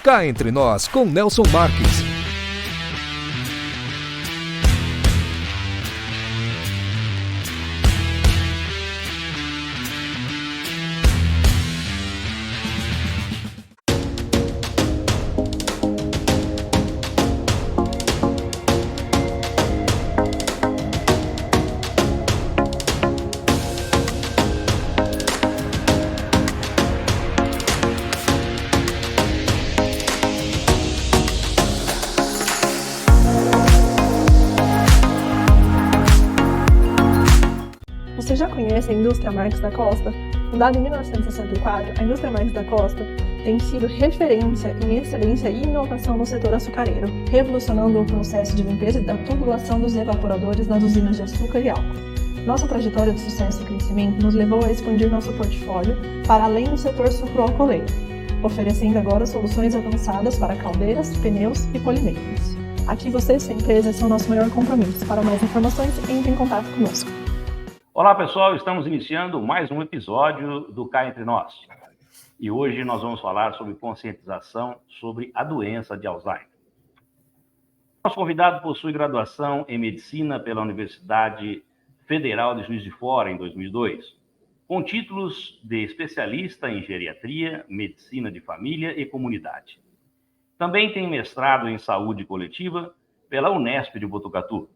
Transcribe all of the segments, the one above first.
Cá Entre Nós, com Nelson Marques. Você já conhece a indústria Marques da Costa? Fundada em 1964, a indústria Marques da Costa tem sido referência em excelência e inovação no setor açucareiro, revolucionando o processo de limpeza e da tubulação dos evaporadores nas usinas de açúcar e álcool. Nossa trajetória de sucesso e crescimento nos levou a expandir nosso portfólio para além do setor sucroalcooleiro, oferecendo agora soluções avançadas para caldeiras, pneus e polimentos. Aqui você e sua empresa são nosso maior compromisso. Para mais informações, entre em contato conosco. Olá pessoal, estamos iniciando mais um episódio do Cá Entre Nós. E hoje nós vamos falar sobre conscientização sobre a doença de Alzheimer. Nosso convidado possui graduação em Medicina pela Universidade Federal de Juiz de Fora em 2002, com títulos de especialista em geriatria, medicina de família e comunidade. Também tem mestrado em saúde coletiva pela Unesp de Botucatu.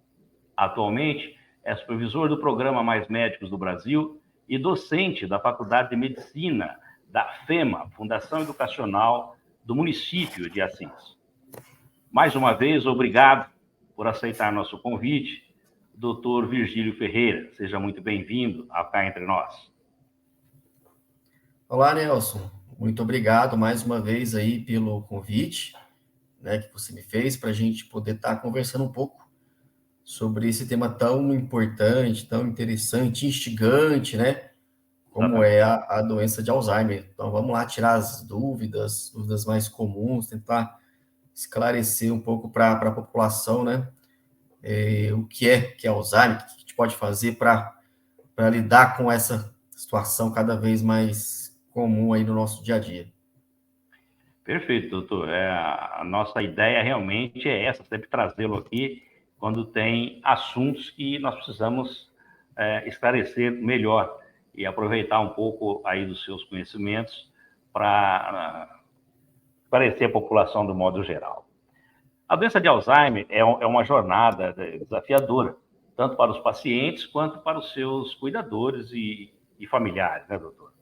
Atualmente, é supervisor do programa Mais Médicos do Brasil e docente da Faculdade de Medicina da FEMA, Fundação Educacional do município de Assis. Mais uma vez, obrigado por aceitar nosso convite, Dr. Virgílio Ferreira. Seja muito bem-vindo ao Cá Entre Nós. Olá, Nelson. Muito obrigado mais uma vez aí pelo convite, né, que você me fez para a gente poder estar conversando um pouco sobre esse tema tão importante, tão interessante, instigante, né? Como é a doença de Alzheimer. Então, vamos lá tirar as dúvidas mais comuns, tentar esclarecer um pouco para a população, né? O que é Alzheimer, o que a gente pode fazer para lidar com essa situação cada vez mais comum aí no nosso dia a dia. Perfeito, doutor. A nossa ideia realmente é essa, sempre trazê-lo aqui quando tem assuntos que nós precisamos esclarecer melhor e aproveitar um pouco aí dos seus conhecimentos para esclarecer a população do modo geral. A doença de Alzheimer é uma jornada desafiadora, tanto para os pacientes quanto para os seus cuidadores e familiares, né, doutor?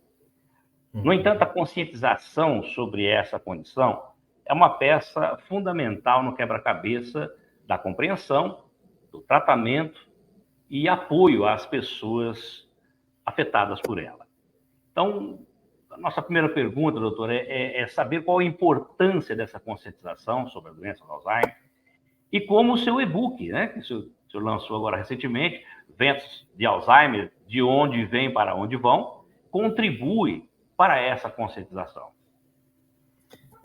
No entanto, a conscientização sobre essa condição é uma peça fundamental no quebra-cabeça da compreensão, do tratamento e apoio às pessoas afetadas por ela. Então, a nossa primeira pergunta, doutor, é saber qual a importância dessa conscientização sobre a doença de Alzheimer e como o seu e-book, né, que o senhor lançou agora recentemente, Ventos de Alzheimer, de onde vem para onde vão, contribui para essa conscientização.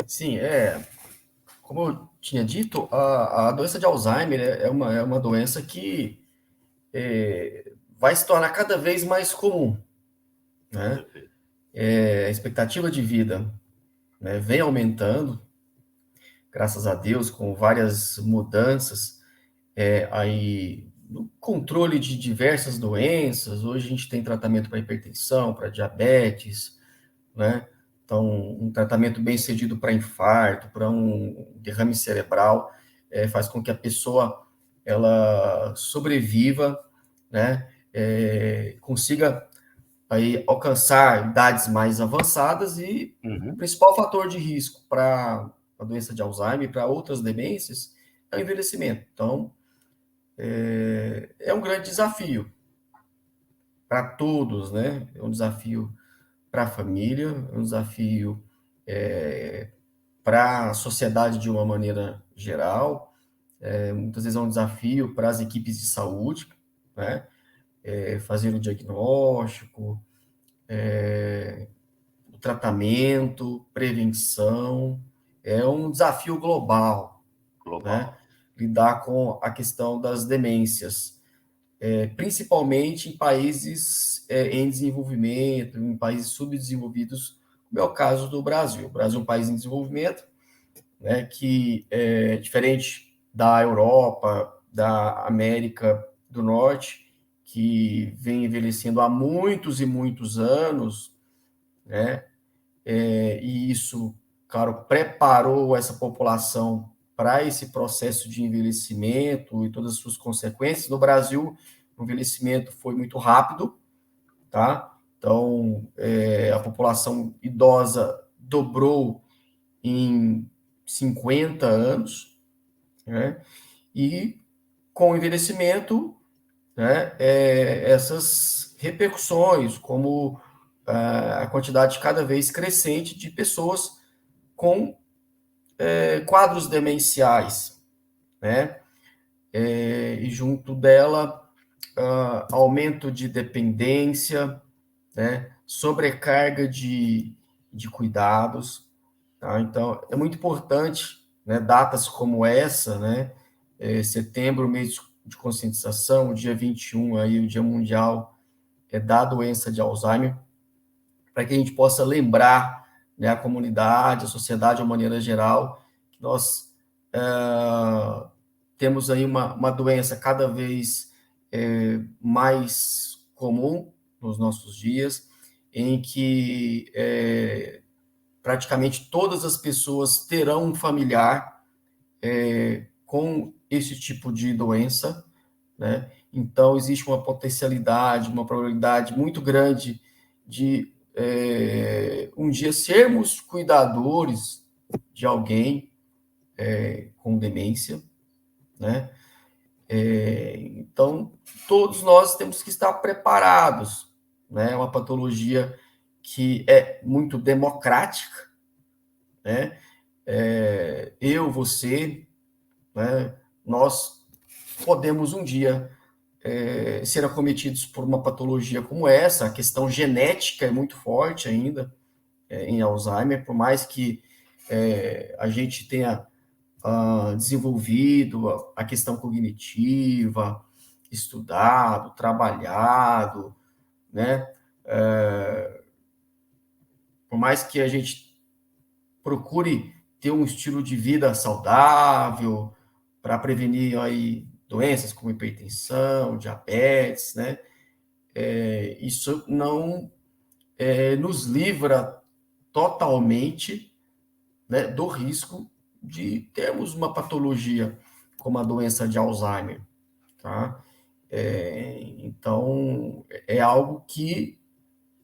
Sim, como eu tinha dito, a doença de Alzheimer é uma doença que vai se tornar cada vez mais comum, né? A expectativa de vida, né, vem aumentando, graças a Deus, com várias mudanças aí no controle de diversas doenças. Hoje a gente tem tratamento para hipertensão, para diabetes, né? Então, um tratamento bem sucedido para infarto, para um derrame cerebral, faz com que a pessoa ela sobreviva, né? Consiga aí alcançar idades mais avançadas e o principal fator de risco para a doença de Alzheimer e para outras demências é o envelhecimento. Então, é um grande desafio para todos, né? É um desafio para a família, é um desafio para a sociedade de uma maneira geral, muitas vezes é um desafio para as equipes de saúde, né? Fazer o diagnóstico, o tratamento, prevenção, é um desafio global. Né? Lidar com a questão das demências, principalmente em países em desenvolvimento, em países subdesenvolvidos, como é o caso do Brasil. O Brasil é um país em desenvolvimento, né, que é diferente da Europa, da América do Norte, que vem envelhecendo há muitos e muitos anos, né, e isso, claro, preparou essa população para esse processo de envelhecimento e todas as suas consequências. No Brasil, o envelhecimento foi muito rápido, tá? Então, a população idosa dobrou em 50 anos, né? E com o envelhecimento, né, essas repercussões, como a quantidade cada vez crescente de pessoas com quadros demenciais, né? E junto dela, aumento de dependência, né? Sobrecarga de cuidados, tá? Então, é muito importante, né, datas como essa, né? Setembro, mês de conscientização, o dia 21, aí, o Dia Mundial da Doença de Alzheimer, para que a gente possa lembrar, né, a comunidade, a sociedade, de uma maneira geral, que nós temos aí uma doença cada vez mais comum nos nossos dias, em que praticamente todas as pessoas terão um familiar com esse tipo de doença, né? Então, existe uma potencialidade, uma probabilidade muito grande de um dia sermos cuidadores de alguém com demência, né? Então, todos nós temos que estar preparados, né? É uma patologia que é muito democrática, né? Eu, você, né? Nós podemos um dia ser acometidos por uma patologia como essa. A questão genética é muito forte ainda em Alzheimer, por mais que a gente tenha desenvolvido a questão cognitiva, estudado, trabalhado, né? Por mais que a gente procure ter um estilo de vida saudável para prevenir aí doenças como hipertensão, diabetes, né? Isso não nos livra totalmente, né, do risco de termos uma patologia como a doença de Alzheimer, tá? Então, é algo que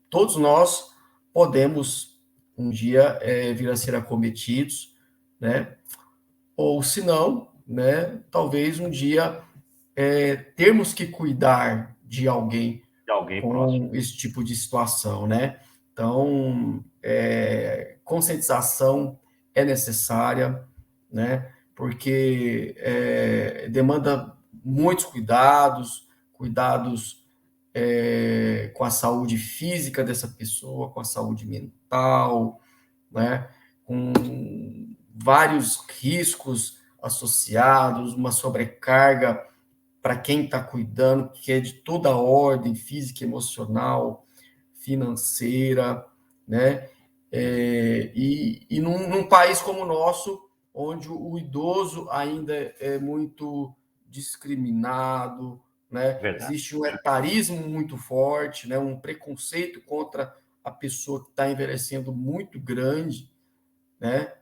todos nós podemos um dia vir a ser acometidos, né? Ou se não, né, talvez um dia termos que cuidar de alguém com próximo. esse tipo de situação, né? Então, conscientização é necessária, né? Porque demanda muitos cuidados com a saúde física dessa pessoa, com a saúde mental, né? Com vários riscos associados, uma sobrecarga para quem está cuidando, que é de toda a ordem, física, emocional, financeira, né? E num país como o nosso, onde o idoso ainda é muito discriminado, né? Verdade. Existe um etarismo muito forte, né? Um preconceito contra a pessoa que está envelhecendo muito grande, né?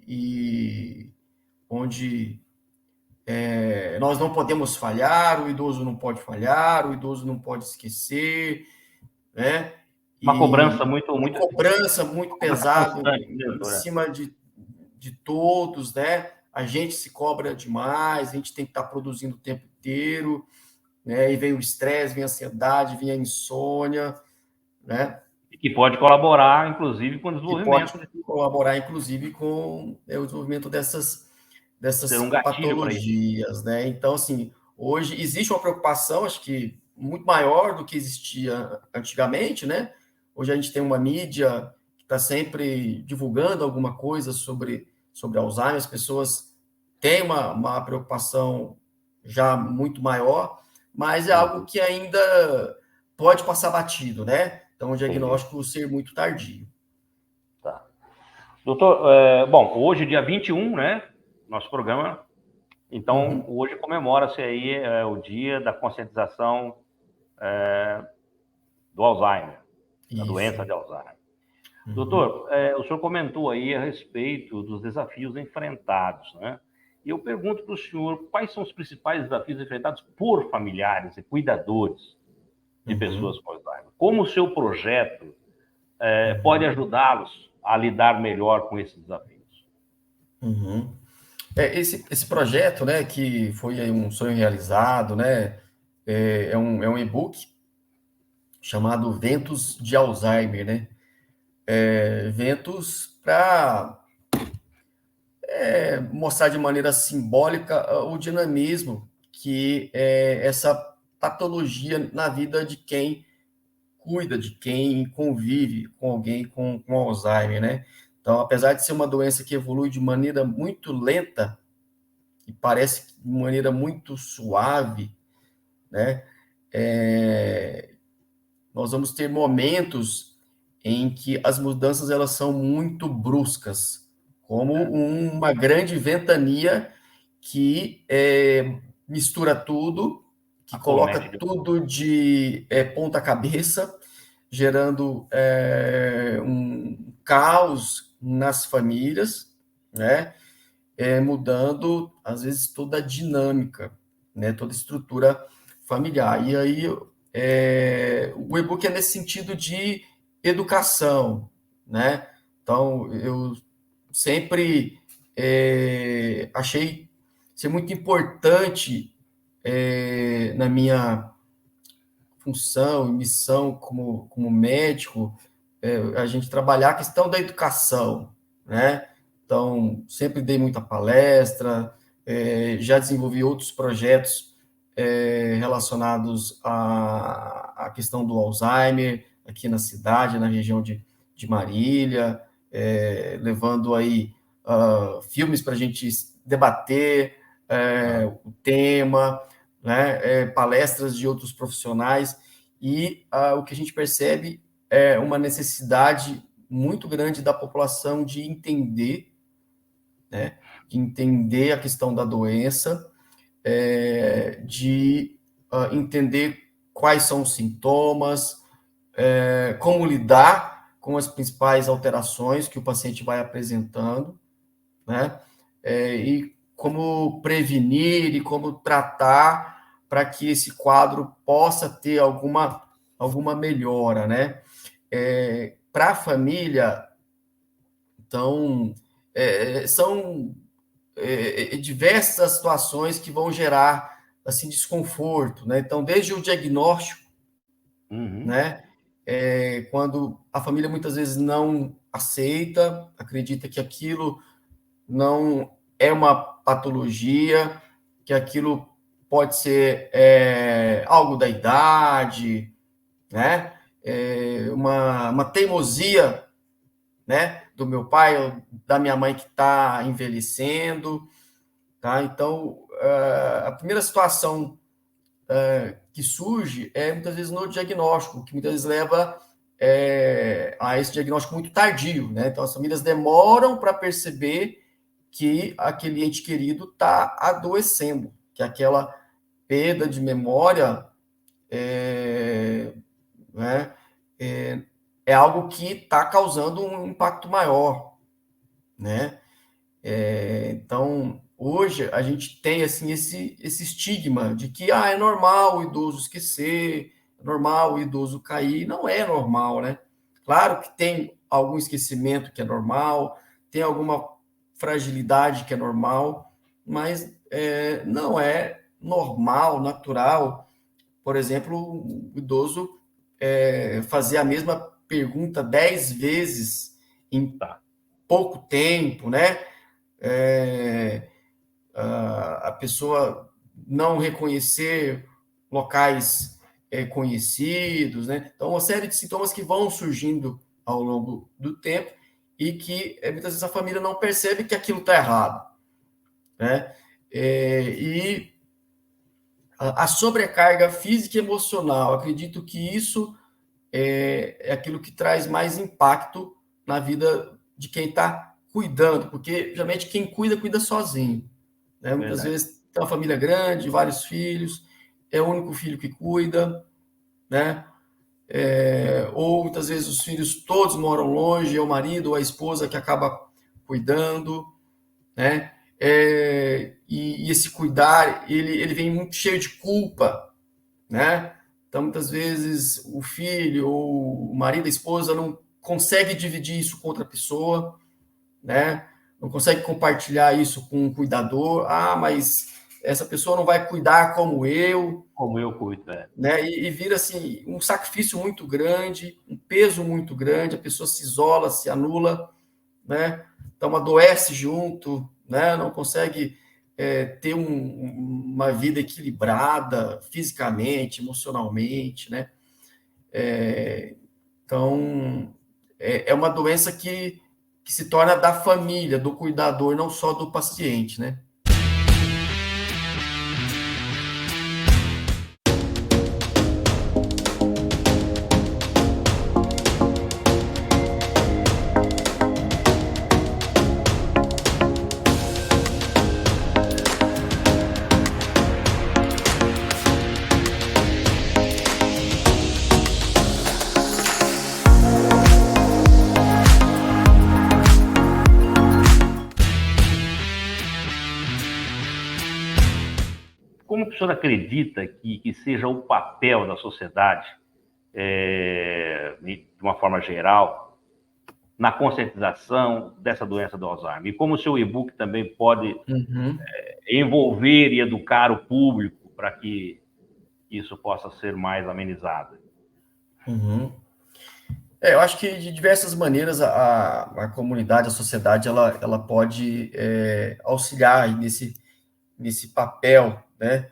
E onde nós não podemos falhar, o idoso não pode falhar, o idoso não pode esquecer, né? Uma cobrança muito cobrança muito pesada em doutora? cima de todos, né? A gente se cobra demais, a gente tem que estar produzindo o tempo inteiro, né? E vem o estresse, vem a ansiedade, vem a insônia, né? E que pode colaborar, inclusive, com o Que desenvolvimento. pode colaborar, inclusive, com o desenvolvimento dessas Ser um gatilho para isso. patologias, né? Então, assim, hoje existe uma preocupação, acho que muito maior do que existia antigamente, né? Hoje a gente tem uma mídia que está sempre divulgando alguma coisa sobre Alzheimer, as pessoas têm uma preocupação já muito maior, mas é algo que ainda pode passar batido, né? Então, o diagnóstico ser muito tardio. Tá. Doutor, bom, hoje, dia 21, né? Nosso programa. Então, hoje comemora-se aí o dia da conscientização do Alzheimer, da doença de Alzheimer. Doutor, o senhor comentou aí a respeito dos desafios enfrentados, né? E eu pergunto para o senhor quais são os principais desafios enfrentados por familiares e cuidadores de pessoas com Alzheimer. Como o seu projeto pode ajudá-los a lidar melhor com esses desafios? Esse projeto, né, que foi aí um sonho realizado, né, é um e-book chamado Ventos de Alzheimer, né? Ventos para mostrar de maneira simbólica o dinamismo que é essa patologia na vida de quem cuida, de quem convive com alguém com Alzheimer, né? Então, apesar de ser uma doença que evolui de maneira muito lenta e parece de maneira muito suave, né? Nós vamos ter momentos em que as mudanças elas são muito bruscas, como uma grande ventania que mistura tudo, que coloca tudo de ponta cabeça, gerando um caos nas famílias, né? Mudando, às vezes, toda a dinâmica, né? Toda a estrutura familiar. E aí, o e-book é nesse sentido de educação, né? Então, eu sempre achei ser muito importante na minha função e missão como médico, a gente trabalhar a questão da educação, né? Então, sempre dei muita palestra, já desenvolvi outros projetos relacionados à questão do Alzheimer, aqui na cidade, na região de Marília, levando aí filmes para a gente debater o tema, né, palestras de outros profissionais, e o que a gente percebe é uma necessidade muito grande da população de entender, né, de entender a questão da doença, de entender quais são os sintomas, como lidar com as principais alterações que o paciente vai apresentando, né, e como prevenir e como tratar para que esse quadro possa ter alguma melhora, né? Para a família, então, são diversas situações que vão gerar assim desconforto, né? Então, desde o diagnóstico, né? Quando a família muitas vezes não aceita, acredita que aquilo não é uma patologia, que aquilo pode ser algo da idade, né? Uma teimosia, né? Do meu pai ou da minha mãe que está envelhecendo, tá? Então, a primeira situação que surge muitas vezes no diagnóstico, que muitas vezes leva a esse diagnóstico muito tardio, né? Então, as famílias demoram para perceber que aquele ente querido está adoecendo, que aquela perda de memória né, é algo que está causando um impacto maior, né? Então, hoje, a gente tem assim, esse estigma de que é normal o idoso esquecer, é normal o idoso cair. Não é normal, né? Claro que tem algum esquecimento que é normal, tem alguma fragilidade que é normal, mas não é normal, natural, por exemplo, o idoso fazer a mesma pergunta 10 vezes em pouco tempo, né? A pessoa não reconhecer locais conhecidos, né? Então, uma série de sintomas que vão surgindo ao longo do tempo e que muitas vezes a família não percebe que aquilo está errado, né? E a sobrecarga física e emocional, acredito que isso é aquilo que traz mais impacto na vida de quem está cuidando, porque geralmente quem cuida, cuida sozinho, né? Muitas vezes tem uma família grande, vários filhos, é o único filho que cuida, né? Ou muitas vezes os filhos todos moram longe, é o marido ou a esposa que acaba cuidando, né? E esse cuidar, ele vem muito cheio de culpa, né? Então, muitas vezes, o filho ou o marido, a esposa, não consegue dividir isso com outra pessoa, né? Não consegue compartilhar isso com um cuidador. Ah, mas essa pessoa não vai cuidar como eu. Como eu cuido, né? E vira assim um sacrifício muito grande, um peso muito grande, a pessoa se isola, se anula, né? Então adoece junto, né? Não consegue ter uma vida equilibrada fisicamente, emocionalmente, né? Então é uma doença que se torna da família, do cuidador, não só do paciente, né? Como o senhor acredita que seja o papel da sociedade, de uma forma geral, na conscientização dessa doença do Alzheimer? E como o seu e-book também pode envolver e educar o público para que isso possa ser mais amenizado? Eu acho que de diversas maneiras a comunidade, a sociedade, ela pode auxiliar nesse papel, né,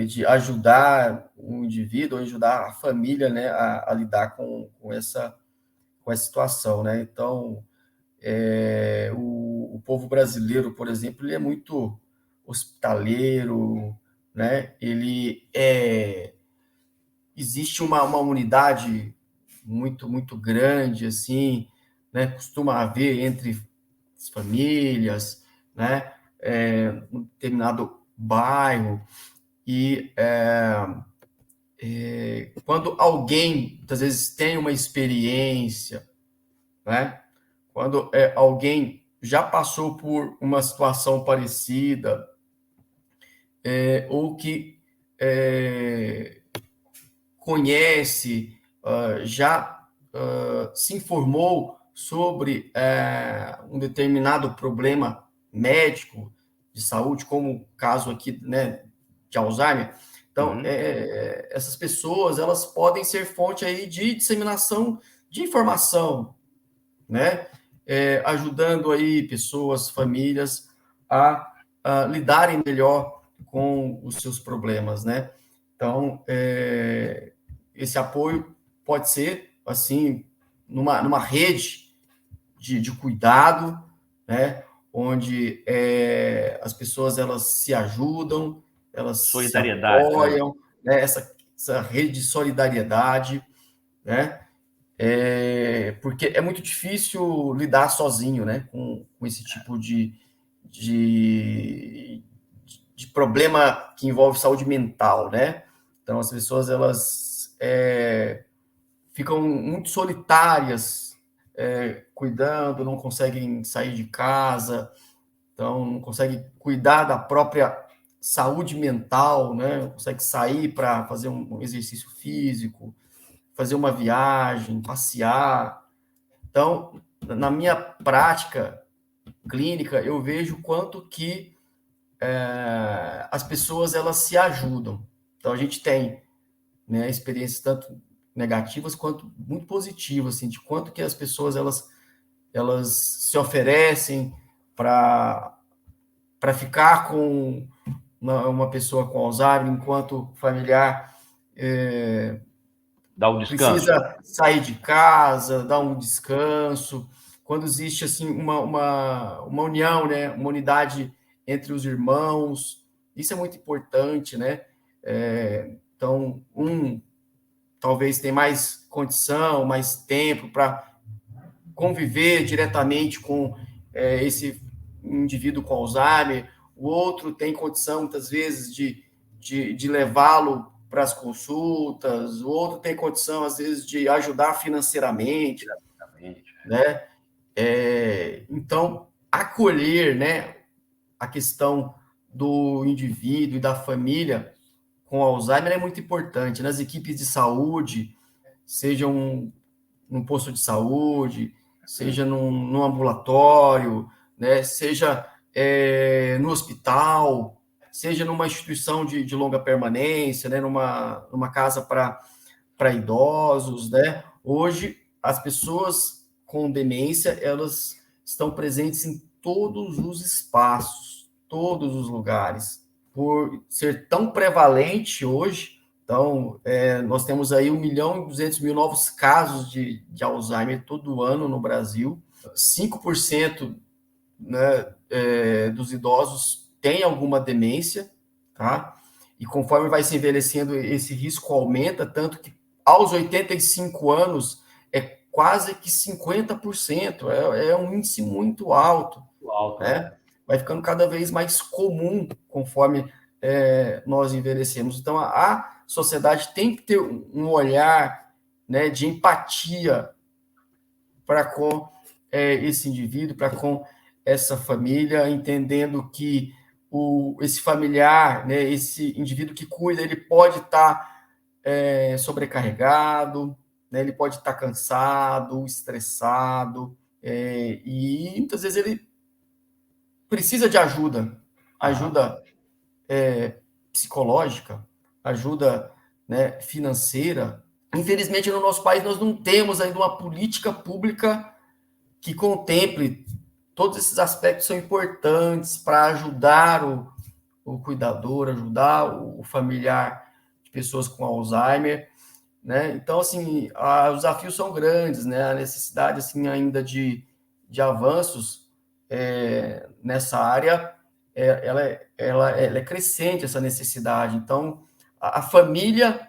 de ajudar o indivíduo, ajudar a família, né, a lidar com essa situação, né? Então, o povo brasileiro, por exemplo, ele é muito hospitaleiro, né? Existe uma unidade muito grande, assim, né? Costuma haver entre as famílias, né? Um determinado bairro, e quando alguém, muitas vezes, tem uma experiência, né? Quando alguém já passou por uma situação parecida, ou que conhece, já se informou sobre um determinado problema médico de saúde, como o caso aqui, né, de Alzheimer. Então, essas pessoas, elas podem ser fonte aí de disseminação de informação, né? Ajudando aí pessoas, famílias a lidarem melhor com os seus problemas, né? Então, esse apoio pode ser, assim, numa rede de cuidado, né? Onde as pessoas, elas se ajudam, elas se apoiam, né? Essa rede de solidariedade, né? Porque é muito difícil lidar sozinho, né? Com esse tipo de problema que envolve saúde mental, né? Então, as pessoas, elas ficam muito solitárias, cuidando, não conseguem sair de casa, então não conseguem cuidar da própria saúde mental, né? Não conseguem sair para fazer um exercício físico, fazer uma viagem, passear. Então, na minha prática clínica, eu vejo quanto que as pessoas, elas se ajudam. Então, a gente tem, né, experiências tanto negativas quanto muito positivas, assim, de quanto que as pessoas, elas se oferecem para ficar com uma pessoa com Alzheimer, enquanto familiar Dá um descanso. Precisa sair de casa, dar um descanso. Quando existe assim uma união, né, uma unidade entre os irmãos, isso é muito importante, né? Então, talvez tem mais condição, mais tempo para conviver diretamente com esse indivíduo com Alzheimer, o outro tem condição, muitas vezes, de levá-lo para as consultas, o outro tem condição, às vezes, de ajudar financeiramente, né? Então, acolher, né, a questão do indivíduo e da família com Alzheimer é muito importante. Nas equipes de saúde, seja num posto de saúde, seja num ambulatório, né, seja no hospital, seja numa instituição de longa permanência, né, numa casa para idosos, né? Hoje, as pessoas com demência, elas estão presentes em todos os espaços, todos os lugares. Por ser tão prevalente hoje, então, nós temos aí 1.200.000 novos casos de Alzheimer todo ano no Brasil. 5%, né, dos idosos tem alguma demência, tá? E conforme vai se envelhecendo, esse risco aumenta, tanto que aos 85 anos é quase que 50%, é um índice muito alto, né? Vai ficando cada vez mais comum conforme nós envelhecemos. Então, a sociedade tem que ter um olhar, né, de empatia para com esse indivíduo, para com essa família, entendendo que esse familiar, né, esse indivíduo que cuida, ele pode estar sobrecarregado, né, ele pode estar cansado, estressado, e muitas vezes ele precisa de ajuda psicológica, ajuda, né, financeira. Infelizmente, no nosso país, nós não temos ainda uma política pública que contemple todos esses aspectos. São importantes para ajudar o cuidador, ajudar o familiar de pessoas com Alzheimer, né? Então, assim, os desafios são grandes, né? A necessidade, assim, ainda de avanços nessa área, ela é crescente, essa necessidade. Então, a família,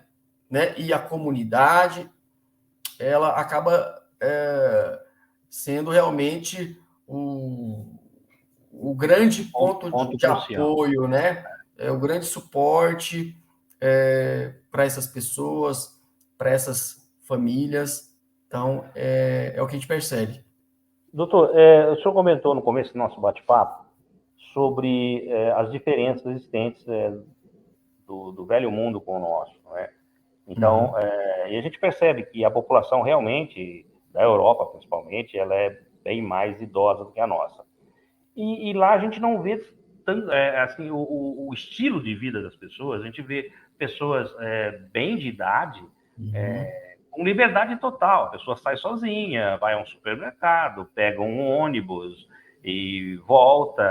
né, e a comunidade, ela acaba sendo realmente o grande ponto de apoio, né? O grande suporte para essas pessoas, para essas famílias. Então, é o que a gente percebe. Doutor, o senhor comentou no começo do nosso bate-papo sobre as diferenças existentes do velho mundo com o nosso, né? Então, e a gente percebe que a população realmente, da Europa principalmente, ela é bem mais idosa do que a nossa. E lá a gente não vê tanto, assim, o estilo de vida das pessoas. A gente vê pessoas bem de idade, com liberdade total. A pessoa sai sozinha, vai a um supermercado, pega um ônibus e volta.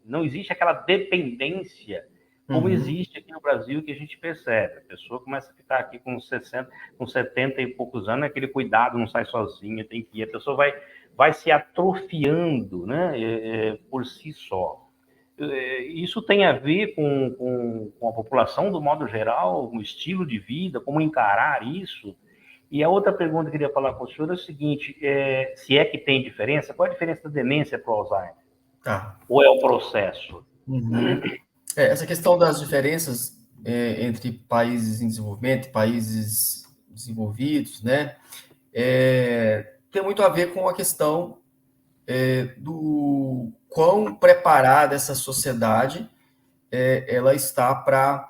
Não existe aquela dependência como existe aqui no Brasil, que a gente percebe. A pessoa começa a ficar aqui com 60, com 70 e poucos anos, aquele cuidado, não sai sozinha, tem que ir. A pessoa vai se atrofiando, né, por si só. Isso tem a ver com a população, do modo geral, com o estilo de vida, como encarar isso. E a outra pergunta que eu queria falar com o senhor é o seguinte, se é que tem diferença, qual é a diferença da demência para o Alzheimer? Tá. Ou é o processo? Essa questão das diferenças entre países em desenvolvimento e países desenvolvidos, né, tem muito a ver com a questão do quão preparada essa sociedade ela está para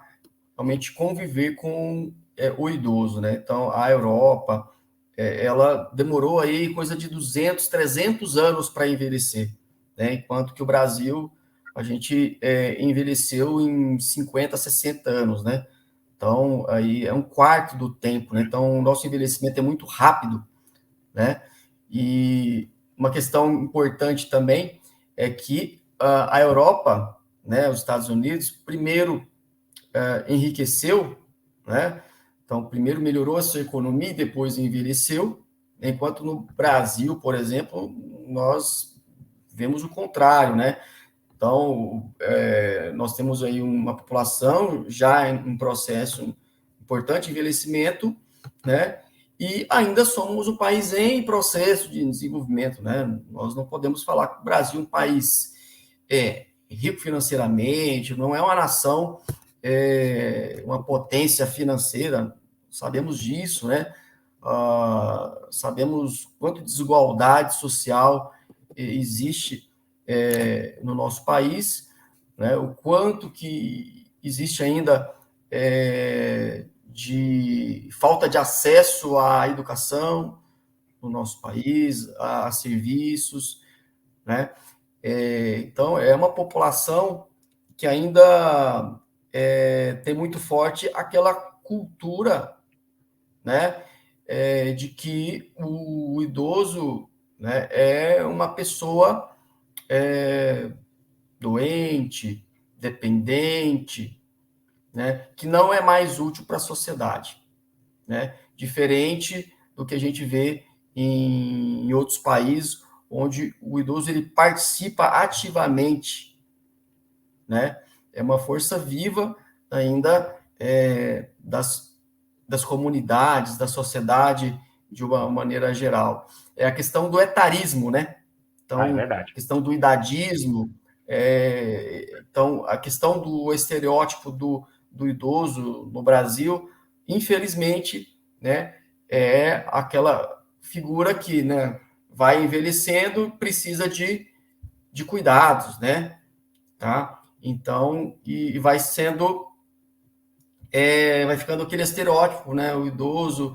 realmente conviver com o idoso, né? Então, a Europa, ela demorou aí coisa de 200, 300 anos para envelhecer, né? Enquanto que o Brasil, a gente envelheceu em 50, 60 anos, né? Então, aí é um quarto do tempo, né? Então, o nosso envelhecimento é muito rápido, né? E uma questão importante também é que a Europa, né, os Estados Unidos, primeiro enriqueceu, né? Então, primeiro melhorou a sua economia e depois envelheceu, enquanto no Brasil, por exemplo, nós vemos o contrário, né? Então, nós temos aí uma população já em processo importante de envelhecimento, né? e ainda somos um país em processo de desenvolvimento, né? Nós não podemos falar que o Brasil é um país rico financeiramente, não é uma nação, uma potência financeira, sabemos disso, né? Sabemos quanto desigualdade social existe no nosso país, né? O quanto que existe ainda de falta de acesso à educação no nosso país, a serviços, né? Então, é uma população que ainda tem muito forte aquela cultura, né, de que o idoso, né, é uma pessoa doente, dependente, né, que não é mais útil para a sociedade, né, diferente do que a gente vê em outros países, onde o idoso ele participa ativamente, né, é uma força viva ainda das comunidades, da sociedade de uma maneira geral. É a questão do etarismo, né? Então, é verdade. A questão do idadismo, então, a questão do estereótipo do idoso no Brasil, infelizmente, né, é aquela figura que, né, vai envelhecendo, precisa de cuidados, né? Tá? Então, e vai sendo, vai ficando aquele estereótipo, né? O idoso,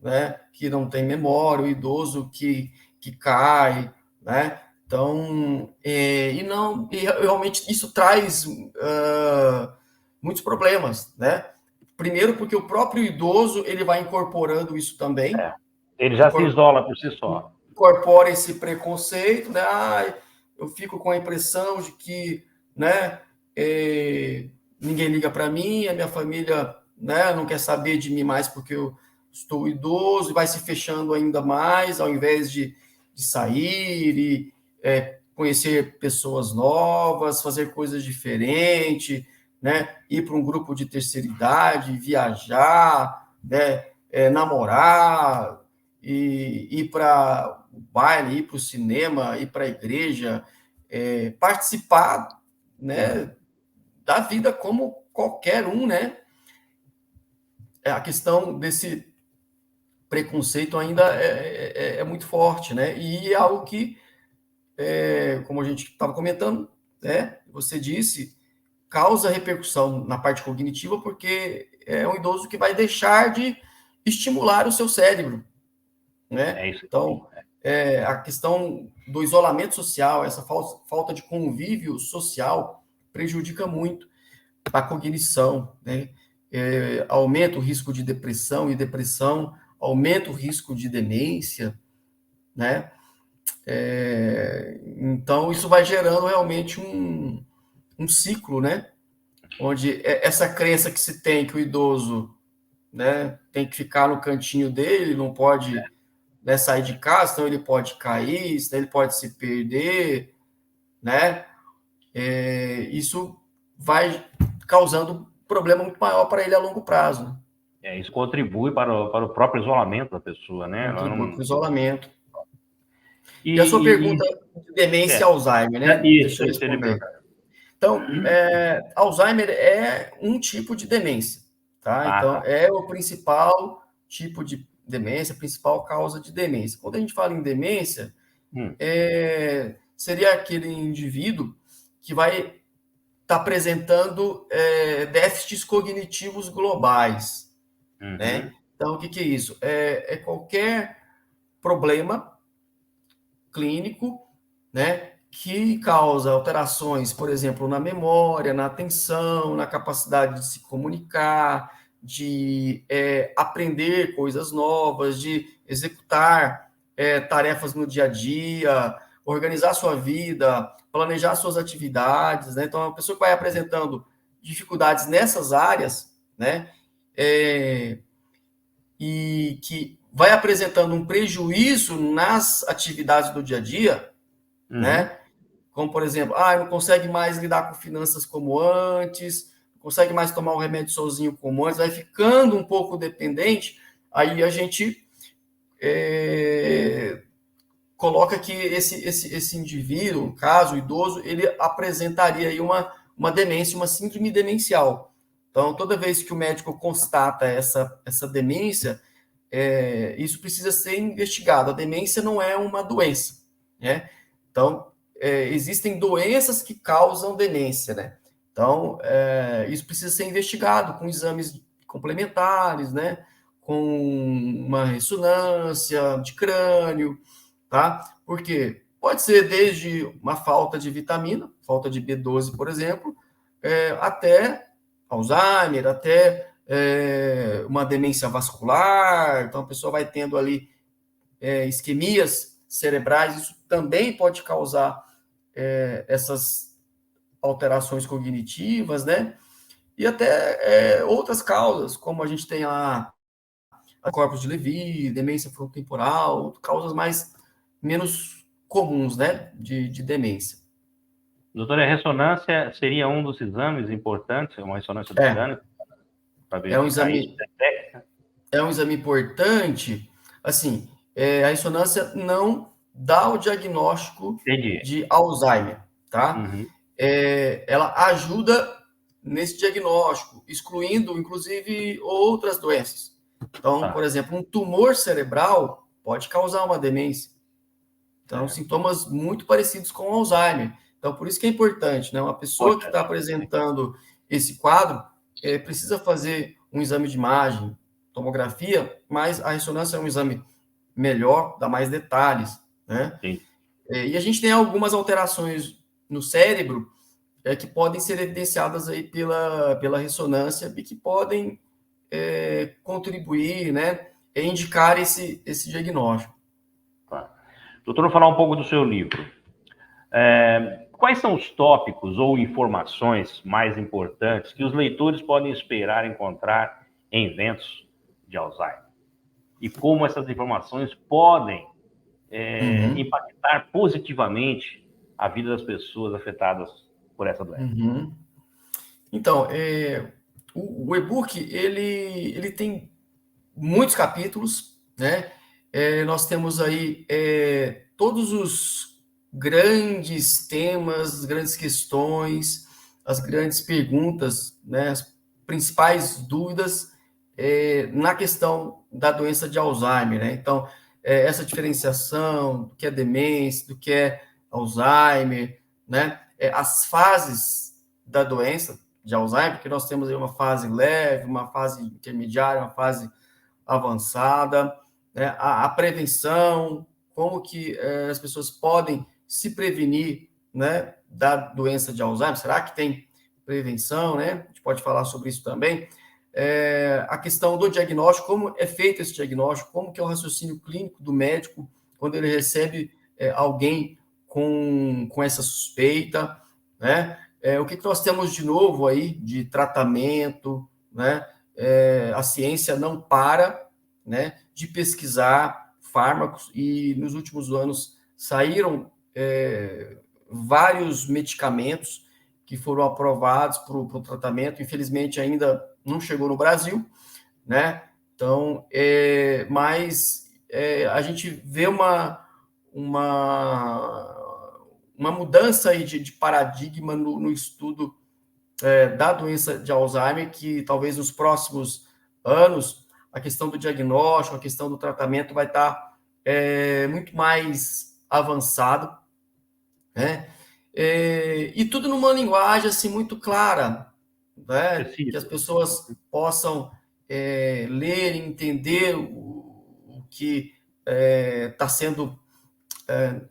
né, que não tem memória, o idoso que cai, né? Então, e realmente isso traz muitos problemas, né? Primeiro porque o próprio idoso ele vai incorporando isso também. Ele já se isola por si só. Incorpora esse preconceito, né? Eu fico com a impressão de que, né, ninguém liga para mim, a minha família, né, não quer saber de mim mais porque eu estou idoso, e vai se fechando ainda mais, ao invés de sair e conhecer pessoas novas, fazer coisas diferentes, né, ir para um grupo de terceira idade, viajar, né, namorar, e ir para o baile, ir para o cinema, ir para a igreja, participar, né, da vida como qualquer um, né? A questão desse preconceito ainda é muito forte, né? E é algo que, como a gente estava comentando, né, você disse, causa repercussão na parte cognitiva, porque é um idoso que vai deixar de estimular o seu cérebro, né? É isso. Então, a questão do isolamento social, essa falta de convívio social, prejudica muito a cognição, né? Aumenta o risco de depressão, e depressão aumenta o risco de demência, né? Então, isso vai gerando realmente um ciclo, né? Onde essa crença que se tem que o idoso, né, tem que ficar no cantinho dele, não pode, né, sair de casa, senão ele pode cair, senão ele pode se perder, né? Isso vai causando um problema muito maior para ele a longo prazo. Né? Isso contribui para o próprio isolamento da pessoa, né? Contribui para o isolamento. E a sua pergunta de demência e Alzheimer, né? Deixa eu responder. Então, Alzheimer é um tipo de demência, tá? Então, é o principal tipo de demência, a principal causa de demência. Quando a gente fala em demência, seria aquele indivíduo que vai estar apresentando déficits cognitivos globais, né? Então, o que é isso? É qualquer problema clínico, né, que causa alterações, por exemplo, na memória, na atenção, na capacidade de se comunicar, de aprender coisas novas, de executar tarefas no dia a dia, organizar sua vida, planejar suas atividades, né? Então, a pessoa que vai apresentando dificuldades nessas áreas, né, e que vai apresentando um prejuízo nas atividades do dia a dia, né? Como, por exemplo, não consegue mais lidar com finanças como antes, não consegue mais tomar o remédio sozinho como antes, vai ficando um pouco dependente, aí a gente coloca que esse indivíduo, no caso, o idoso, ele apresentaria aí uma demência, uma síndrome demencial. Então, toda vez que o médico constata essa demência, isso precisa ser investigado. A demência não é uma doença, né? Então, existem doenças que causam demência, né? Então, isso precisa ser investigado com exames complementares, né? Com uma ressonância de crânio, tá? Porque pode ser desde uma falta de vitamina, falta de B12, por exemplo, até Alzheimer, até uma demência vascular. Então, a pessoa vai tendo ali isquemias cerebrais, isso também pode causar essas alterações cognitivas, né? E até outras causas, como a gente tem a corpos de Levy, demência frontotemporal, causas menos comuns, né, de demência. Doutor, a ressonância seria um dos exames importantes, uma ressonância do crânio, para verificar isso? É um exame importante, assim, a ressonância não dá o diagnóstico de Alzheimer, tá? Uhum. Ela ajuda nesse diagnóstico, excluindo, inclusive, outras doenças. Então, por exemplo, um tumor cerebral pode causar uma demência. Então, sintomas muito parecidos com Alzheimer. Então, por isso que é importante, né? Uma pessoa que está apresentando esse quadro precisa fazer um exame de imagem, tomografia, mas a ressonância é um exame melhor, dá mais detalhes, né? Sim. E a gente tem algumas alterações no cérebro que podem ser evidenciadas aí pela ressonância e que podem contribuir, né? E indicar esse diagnóstico. Tá. Doutor, vou falar um pouco do seu livro. Quais são os tópicos ou informações mais importantes que os leitores podem esperar encontrar em eventos de Alzheimer? E como essas informações podem impactar positivamente a vida das pessoas afetadas por essa doença? Uhum. Então, o e-book, ele tem muitos capítulos, né? Nós temos aí todos os grandes temas, as grandes questões, as grandes perguntas, né? As principais dúvidas na questão da doença de Alzheimer, né? Então, essa diferenciação do que é demência, do que é Alzheimer, né? As fases da doença de Alzheimer, porque nós temos aí uma fase leve, uma fase intermediária, uma fase avançada, né? A prevenção, como que as pessoas podem se prevenir, né, da doença de Alzheimer. Será que tem prevenção, né? A gente pode falar sobre isso também. A questão do diagnóstico, como é feito esse diagnóstico, como que é o raciocínio clínico do médico quando ele recebe alguém com essa suspeita, né? O que nós temos de novo aí de tratamento, né? A ciência não para, né, de pesquisar fármacos e nos últimos anos saíram vários medicamentos que foram aprovados para o tratamento. Infelizmente ainda não chegou no Brasil, né? Então, mas a gente vê uma mudança aí de paradigma no estudo da doença de Alzheimer, que talvez nos próximos anos a questão do diagnóstico, a questão do tratamento vai estar muito mais avançado, né? E tudo numa linguagem assim muito clara, né? Que as pessoas possam ler e entender o que está sendo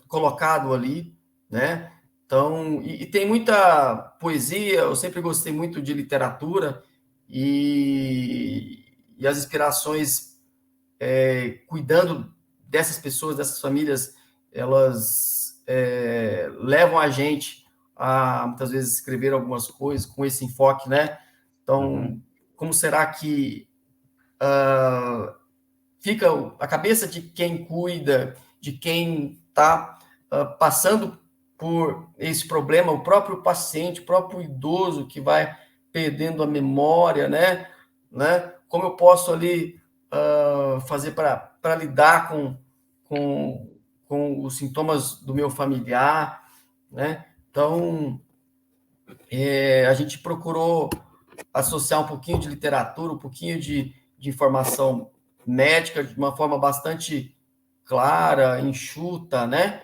colocado ali, né? Então, e tem muita poesia, eu sempre gostei muito de literatura, e as inspirações, cuidando dessas pessoas, dessas famílias, elas levam a gente a, muitas vezes, escrever algumas coisas com esse enfoque, né? Então, como será que fica a cabeça de quem cuida, de quem está passando por esse problema, o próprio paciente, o próprio idoso que vai perdendo a memória, né? Como eu posso ali fazer para lidar com os sintomas do meu familiar, né? Então, a gente procurou associar um pouquinho de literatura, um pouquinho de informação médica de uma forma bastante clara, enxuta, né?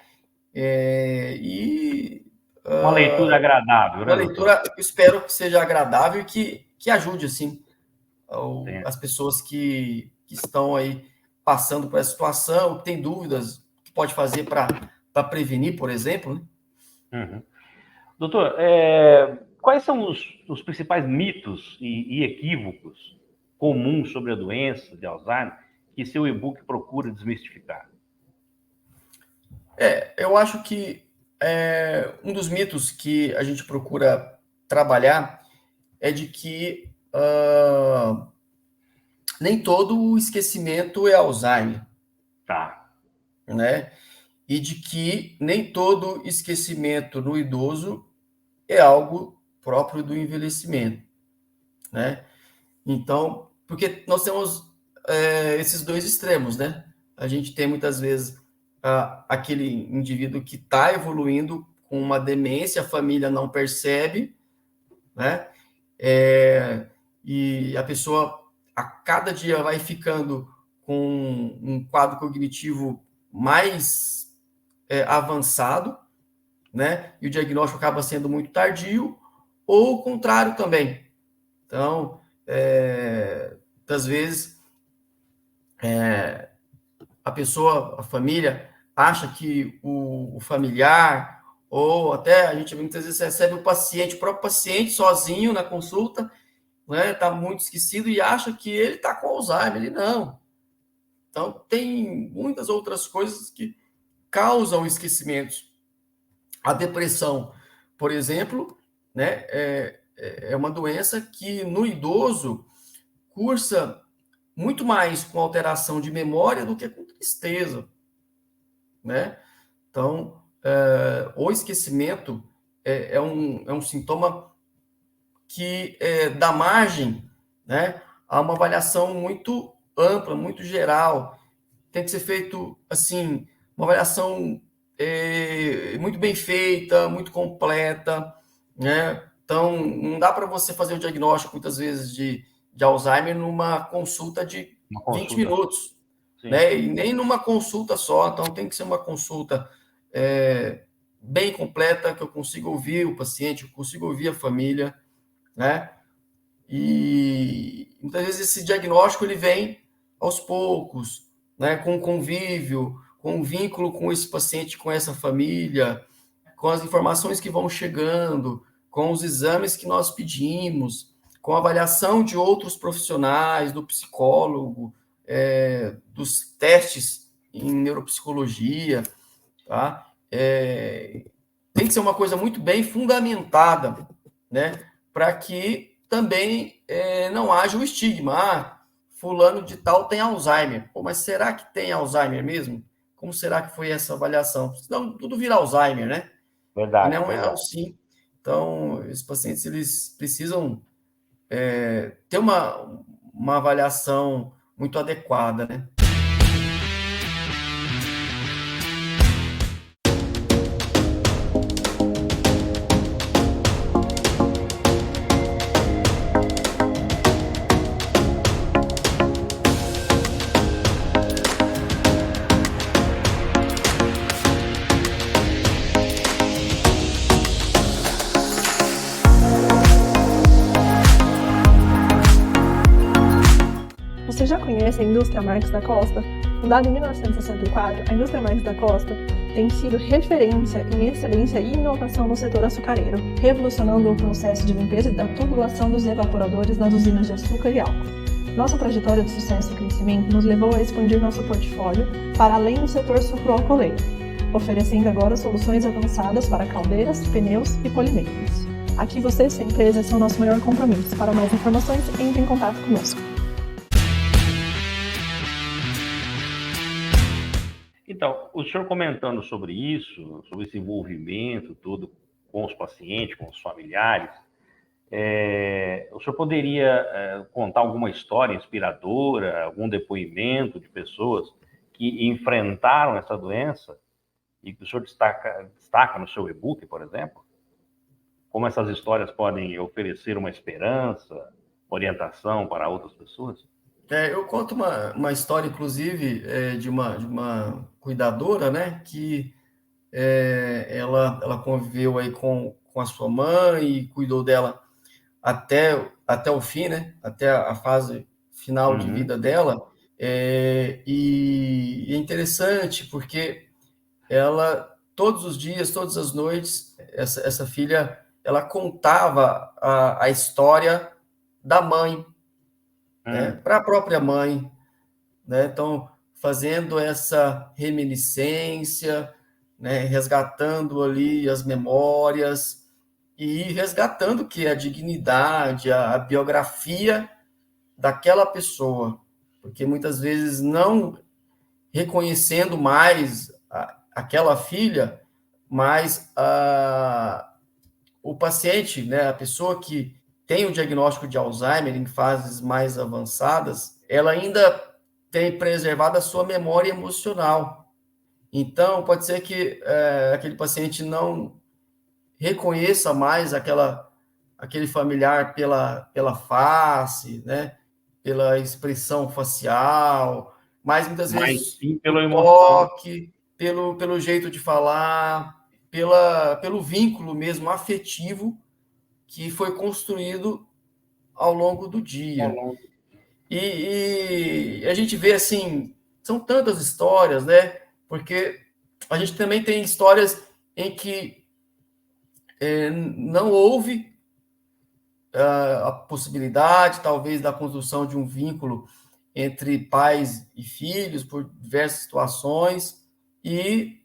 Uma leitura agradável, uma né, doutor? leitura, espero que seja agradável e que ajude, assim, as pessoas que estão aí passando por essa situação, que tem dúvidas, que pode fazer para prevenir, por exemplo, né? Uhum. Doutor, quais são os principais mitos e equívocos comuns sobre a doença de Alzheimer que seu e-book procura desmistificar? Eu acho que um dos mitos que a gente procura trabalhar é de que nem todo o esquecimento é Alzheimer, Tá. né? E de que nem todo esquecimento no idoso é algo próprio do envelhecimento, né? Então, porque nós temos esses dois extremos, né? A gente tem muitas vezes aquele indivíduo que está evoluindo com uma demência, a família não percebe, né? E a pessoa a cada dia vai ficando com um quadro cognitivo mais avançado, né? E o diagnóstico acaba sendo muito tardio, ou o contrário também. Então, muitas vezes, a pessoa, a família, acha que o familiar, ou até a gente muitas vezes recebe o próprio paciente sozinho na consulta, né? Está muito esquecido e acha que ele está com Alzheimer. Ele não. Então, tem muitas outras coisas que causam esquecimentos. A depressão, por exemplo, né, é uma doença que no idoso cursa muito mais com alteração de memória do que com tristeza, né? Então, o esquecimento é um sintoma que dá margem, né, a uma avaliação muito ampla, muito geral. Tem que ser feito, assim, uma avaliação muito bem feita, muito completa, né? Então, não dá para você fazer o diagnóstico, muitas vezes, de Alzheimer numa consulta de Uma 20 consulta. minutos, Sim. né? E nem numa consulta só. Então, tem que ser uma consulta bem completa, que eu consiga ouvir o paciente, eu consiga ouvir a família, né? E muitas vezes esse diagnóstico ele vem aos poucos, né? Com convívio, com um vínculo com esse paciente, com essa família, com as informações que vão chegando, com os exames que nós pedimos, com a avaliação de outros profissionais, do psicólogo, dos testes em neuropsicologia, tá? Tem que ser uma coisa muito bem fundamentada, né? Para que também não haja o estigma. Fulano de tal tem Alzheimer. Pô, mas será que tem Alzheimer mesmo? Como será que foi essa avaliação? Senão tudo vira Alzheimer, né? E Verdade, não é verdade. assim. Então, esses pacientes eles precisam ter uma avaliação muito adequada, né? Você já conhece a indústria Marques da Costa? Fundada em 1964, a indústria Marques da Costa tem sido referência em excelência e inovação no setor açucareiro, revolucionando o processo de limpeza da tubulação dos evaporadores nas usinas de açúcar e álcool. Nossa trajetória de sucesso e crescimento nos levou a expandir nosso portfólio para além do setor sucroalcooleiro, oferecendo agora soluções avançadas para caldeiras, pneus e polimentos. Aqui você e sua empresa são nosso maior compromisso. Para mais informações, entre em contato conosco. Então, o senhor comentando sobre isso, sobre esse envolvimento todo com os pacientes, com os familiares, o senhor poderia contar alguma história inspiradora, algum depoimento de pessoas que enfrentaram essa doença e que o senhor destaca no seu e-book, por exemplo? Como essas histórias podem oferecer uma esperança, orientação para outras pessoas? Eu conto uma história, inclusive, de uma cuidadora, né, que ela conviveu aí com a sua mãe e cuidou dela até o fim, né, até a fase final de vida dela. E é interessante porque ela, todos os dias, todas as noites, essa filha, ela contava a história da mãe, né, para a própria mãe, né? Então, fazendo essa reminiscência, né, resgatando ali as memórias e resgatando que a dignidade, a biografia daquela pessoa, porque muitas vezes não reconhecendo mais aquela filha, mas o paciente, né, a pessoa que tem o diagnóstico de Alzheimer em fases mais avançadas, ela ainda tem preservado a sua memória emocional. Então, pode ser que aquele paciente não reconheça mais aquele familiar pela face, né, pela expressão facial, mas muitas Mas vezes sim o pela emoção. toque, pelo jeito de falar, pelo vínculo mesmo afetivo que foi construído ao longo do dia. E a gente vê assim, são tantas histórias, né? Porque a gente também tem histórias em que não houve a possibilidade, talvez, da construção de um vínculo entre pais e filhos por diversas situações e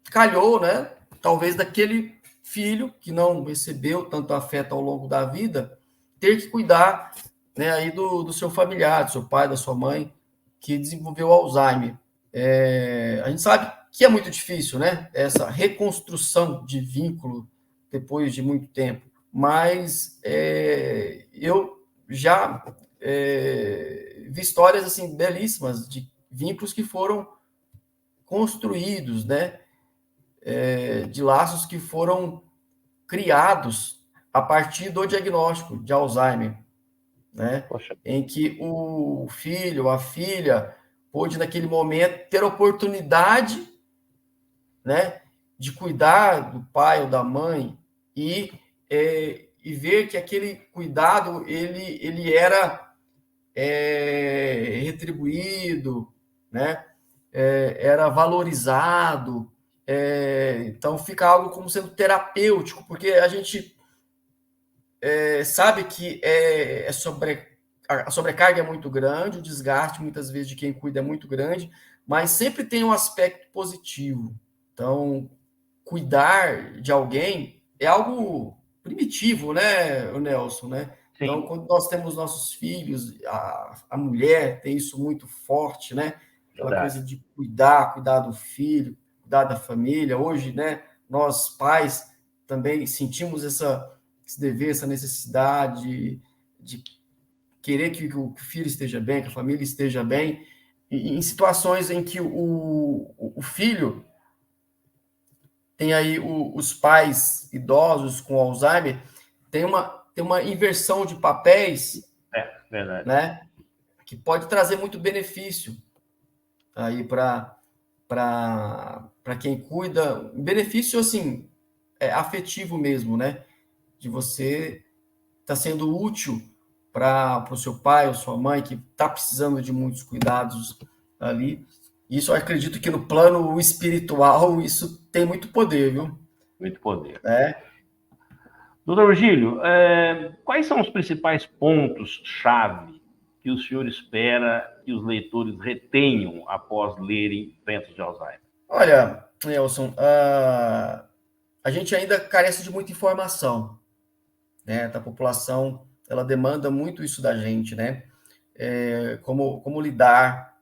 calhou, né? Talvez daquele filho que não recebeu tanto afeto ao longo da vida ter que cuidar, né, aí do seu familiar, do seu pai, da sua mãe, que desenvolveu Alzheimer. A gente sabe que é muito difícil, né? Essa reconstrução de vínculo depois de muito tempo. Mas eu já vi histórias assim belíssimas de vínculos que foram construídos, né? De laços que foram criados a partir do diagnóstico de Alzheimer, né? Poxa. Em que o filho, a filha, pôde, naquele momento, ter oportunidade, né, de cuidar do pai ou da mãe e ver que aquele cuidado ele era retribuído, né? Era valorizado. Então, fica algo como sendo terapêutico, porque a gente sabe que a sobrecarga é muito grande, o desgaste, muitas vezes, de quem cuida é muito grande, mas sempre tem um aspecto positivo. Então, cuidar de alguém é algo primitivo, né, Nelson, né? Sim. Então, quando nós temos nossos filhos, a mulher tem isso muito forte, né? Aquela Verdade. coisa de cuidar do filho, cuidar da família. Hoje, né, nós pais também sentimos esse dever, essa necessidade de querer que o filho esteja bem, que a família esteja bem, e em situações em que o filho tem aí os pais idosos com Alzheimer, tem uma inversão de papéis, Verdade. né, que pode trazer muito benefício aí para quem cuida, benefício assim, afetivo mesmo, né, de você estar sendo útil para o seu pai ou sua mãe, que está precisando de muitos cuidados ali. Isso eu acredito que no plano espiritual isso tem muito poder, viu? Muito poder. Doutor Virgílio, quais são os principais pontos-chave que o senhor espera que os leitores retenham após lerem Ventos de Alzheimer? Olha, Nelson, a gente ainda carece de muita informação, né? A população, ela demanda muito isso da gente, né? Como lidar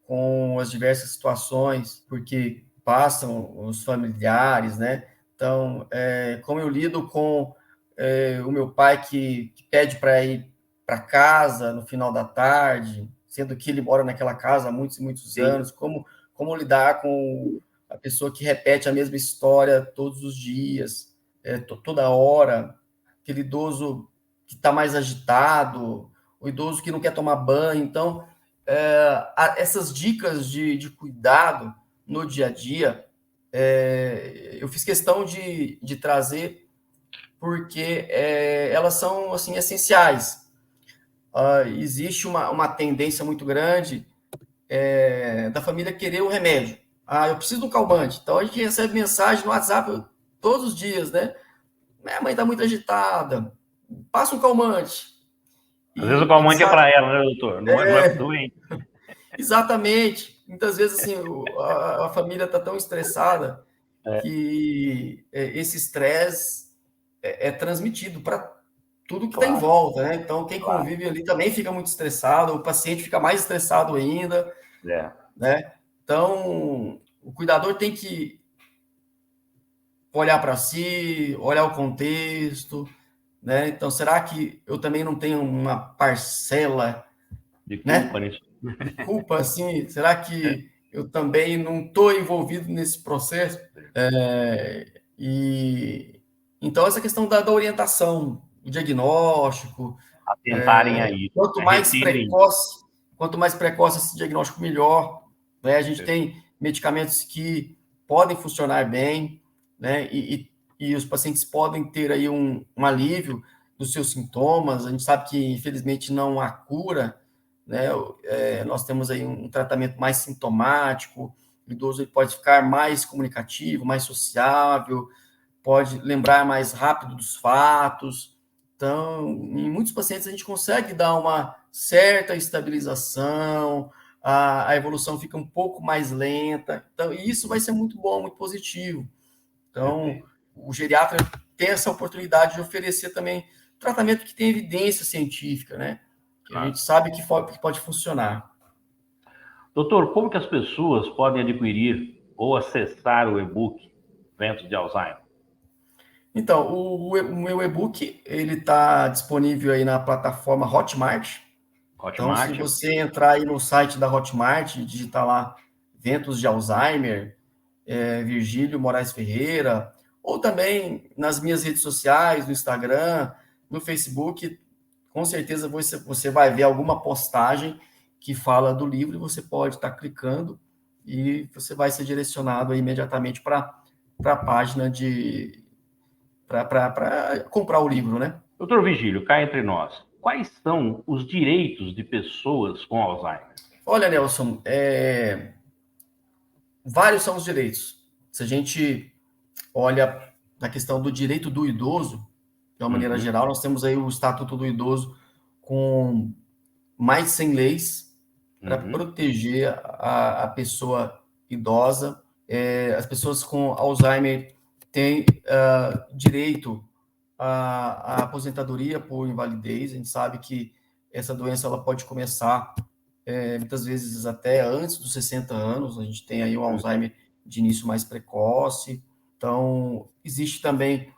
com as diversas situações, porque passam os familiares, né? Então, como eu lido com o meu pai que pede para ir para casa no final da tarde, sendo que ele mora naquela casa há muitos e muitos anos, como lidar com a pessoa que repete a mesma história todos os dias, toda hora, aquele idoso que está mais agitado, o idoso que não quer tomar banho. Então, essas dicas de cuidado no dia a dia, eu fiz questão de trazer, porque elas são assim, essenciais. Existe uma tendência muito grande da família querer o remédio. Eu preciso de um calmante. Então, a gente recebe mensagem no WhatsApp todos os dias, né? Minha mãe está muito agitada, passa um calmante. Às vezes o calmante é para ela, né, doutor? Não é para doente. Exatamente. Muitas vezes, assim, a família está tão estressada que esse estresse é transmitido para tudo que está em volta, né? Então, quem convive ali também fica muito estressado, o paciente fica mais estressado ainda, né? Então, o cuidador tem que olhar para si, olhar o contexto, né? Então, será que eu também não tenho uma parcela de culpa, né? De culpa, assim? Será que eu também não estou envolvido nesse processo? Então, essa questão da orientação, o diagnóstico, atentarem aí. Quanto mais precoce esse diagnóstico, melhor. Né? A gente tem medicamentos que podem funcionar bem, né? E os pacientes podem ter aí um alívio dos seus sintomas. A gente sabe que, infelizmente, não há cura, né? Nós temos aí um tratamento mais sintomático, o idoso ele pode ficar mais comunicativo, mais sociável, pode lembrar mais rápido dos fatos. Então, em muitos pacientes a gente consegue dar uma certa estabilização, a evolução fica um pouco mais lenta, então isso vai ser muito bom, muito positivo. Então, o geriatra tem essa oportunidade de oferecer também tratamento que tem evidência científica, né? Que a gente sabe que pode funcionar. Doutor, como que as pessoas podem adquirir ou acessar o e-book Ventos de Alzheimer? Então, o meu e-book, ele está disponível aí na plataforma Hotmart. Então, se você entrar aí no site da Hotmart, digitar lá Ventos de Alzheimer, Virgílio Moraes Ferreira, ou também nas minhas redes sociais, no Instagram, no Facebook, com certeza você vai ver alguma postagem que fala do livro e você pode estar clicando e você vai ser direcionado aí imediatamente para a página para comprar o livro, né? Doutor Virgílio, cá entre nós, quais são os direitos de pessoas com Alzheimer? Olha, Nelson, vários são os direitos. Se a gente olha na questão do direito do idoso, de uma maneira geral, nós temos aí o Estatuto do Idoso com mais de 100 leis para proteger a pessoa idosa. As pessoas com Alzheimer têm direito à aposentadoria por invalidez. A gente sabe que essa doença ela pode começar muitas vezes até antes dos 60 anos. A gente tem aí o Alzheimer de início mais precoce. Então, existe também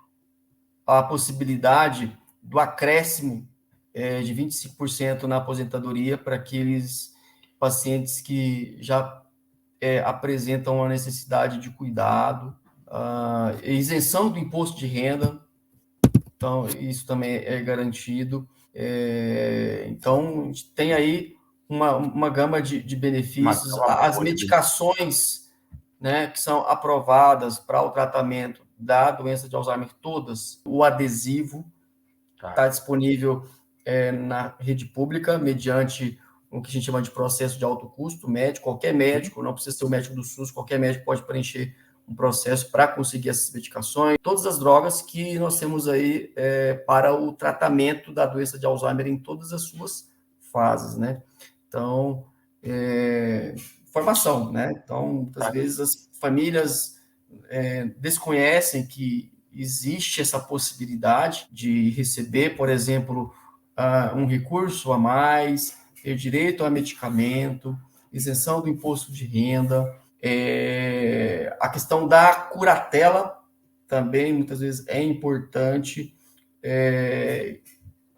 a possibilidade do acréscimo de 25% na aposentadoria para aqueles pacientes que já apresentam a necessidade de cuidado, isenção do imposto de renda, então isso também é garantido. Então, a gente tem aí uma gama de benefícios, as medicações, né, que são aprovadas para o tratamento da doença de Alzheimer, todas, o adesivo está disponível na rede pública, mediante o que a gente chama de processo de alto custo médico. Qualquer médico, não precisa ser o médico do SUS, qualquer médico pode preencher um processo para conseguir essas medicações. Todas as drogas que nós temos aí para o tratamento da doença de Alzheimer em todas as suas fases, né? Então, formação, né? Então, muitas vezes as famílias desconhecem que existe essa possibilidade de receber, por exemplo, um recurso a mais, ter direito a medicamento, isenção do imposto de renda, a questão da curatela também, muitas vezes, é importante,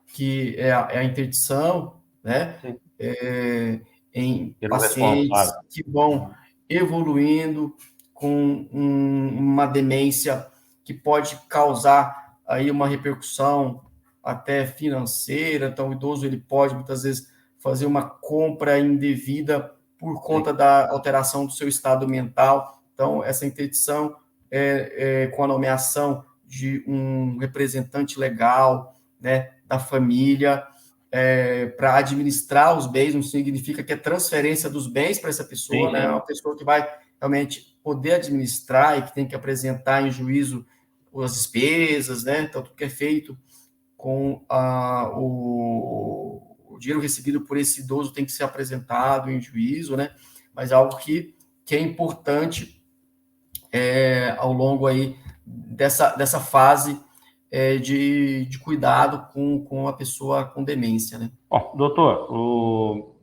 que é a interdição, né? em Ser pacientes responsável. que vão evoluindo com uma demência que pode causar aí uma repercussão até financeira. Então, o idoso ele pode, muitas vezes, fazer uma compra indevida por conta da alteração do seu estado mental. Então, essa interdição com a nomeação de um representante legal, né, da família, para administrar os bens, não significa que é transferência dos bens para essa pessoa, Sim, né? É uma pessoa que vai realmente poder administrar e que tem que apresentar em juízo as despesas, né? Então, tudo que é feito com o dinheiro recebido por esse idoso tem que ser apresentado em juízo, né? Mas algo que é importante ao longo aí dessa fase de cuidado com a pessoa com demência, né? Bom, doutor,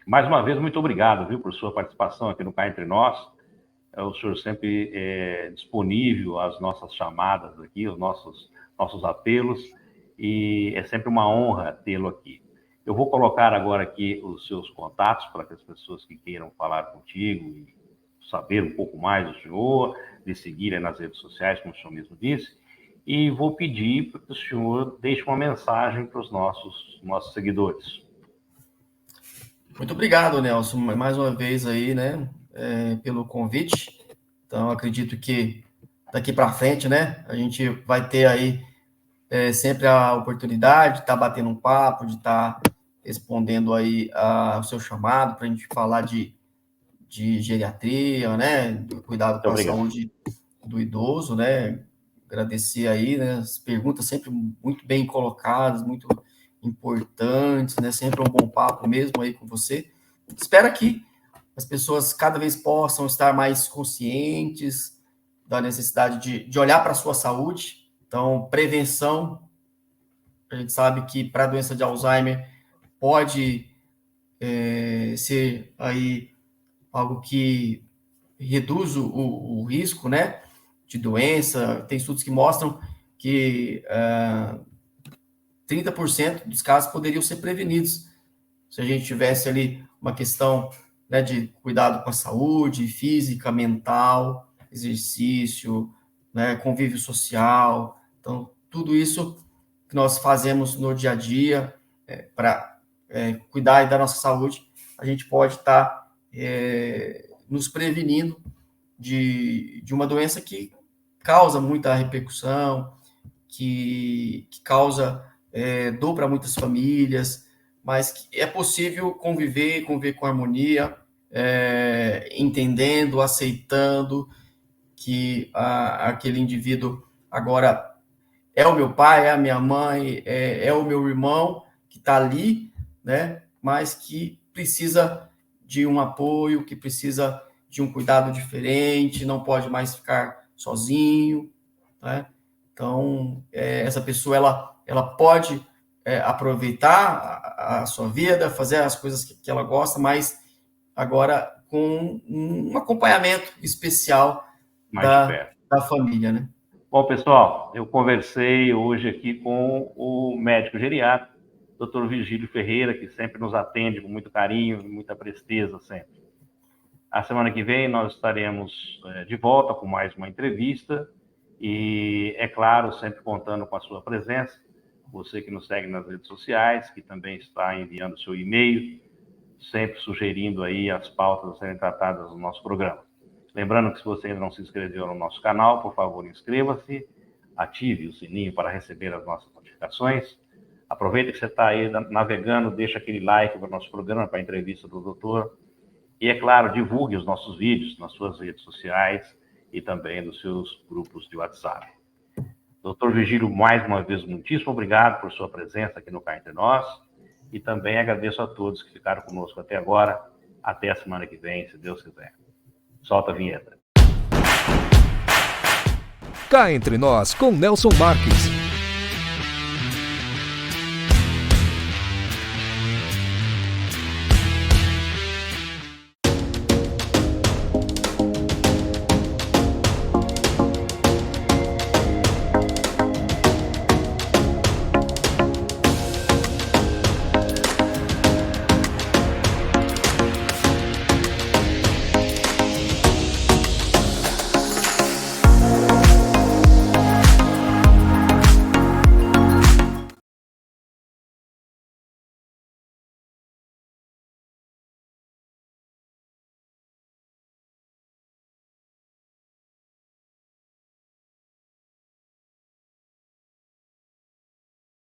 mais uma vez, muito obrigado, viu, por sua participação aqui no Cá Entre Nós. O senhor sempre disponível às nossas chamadas aqui, os nossos apelos, e é sempre uma honra tê-lo aqui. Eu vou colocar agora aqui os seus contatos para que as pessoas que queiram falar contigo e saber um pouco mais do senhor, de seguirem nas redes sociais, como o senhor mesmo disse, e vou pedir para que o senhor deixe uma mensagem para os nossos seguidores. Muito obrigado, Nelson, mais uma vez aí, né, pelo convite. Então, acredito que daqui para frente, né, a gente vai ter aí sempre a oportunidade de estar batendo um papo, de estar respondendo aí ao seu chamado para a gente falar de geriatria, né, do cuidado com a saúde do idoso, né. Agradecer aí, né, as perguntas sempre muito bem colocadas, muito importantes, né, sempre um bom papo mesmo aí com você. Espero que as pessoas cada vez possam estar mais conscientes da necessidade de olhar para a sua saúde. Então, prevenção, a gente sabe que para a doença de Alzheimer pode ser aí algo que reduz o risco, né, de doença. Tem estudos que mostram que 30% dos casos poderiam ser prevenidos se a gente tivesse ali uma questão, né, de cuidado com a saúde física, mental, exercício, né, convívio social. Então, tudo isso que nós fazemos no dia a dia para cuidar da nossa saúde, a gente pode estar nos prevenindo de uma doença que causa muita repercussão, que causa dor para muitas famílias, mas que é possível conviver com harmonia, entendendo, aceitando que aquele indivíduo agora é o meu pai, é a minha mãe, é o meu irmão que está ali, né? Mas que precisa de um apoio, que precisa de um cuidado diferente, não pode mais ficar sozinho, né? Então, essa pessoa, ela pode aproveitar a sua vida, fazer as coisas que ela gosta, mas agora com um acompanhamento especial da família, né? Bom, pessoal, eu conversei hoje aqui com o médico geriatra, Dr. Virgílio Ferreira, que sempre nos atende com muito carinho e muita presteza sempre. A semana que vem nós estaremos de volta com mais uma entrevista e, é claro, sempre contando com a sua presença. Você que nos segue nas redes sociais, que também está enviando seu e-mail, sempre sugerindo aí as pautas a serem tratadas no nosso programa. Lembrando que se você ainda não se inscreveu no nosso canal, por favor, inscreva-se, ative o sininho para receber as nossas notificações. Aproveita que você está aí navegando, deixa aquele like para o nosso programa, para a entrevista do doutor. E, é claro, divulgue os nossos vídeos nas suas redes sociais e também nos seus grupos de WhatsApp. Doutor Virgílio, mais uma vez, muitíssimo obrigado por sua presença aqui no Cá Entre Nós. E também agradeço a todos que ficaram conosco até agora. Até a semana que vem, se Deus quiser. Solta a vinheta. Cá Entre Nós, com Nelson Marques.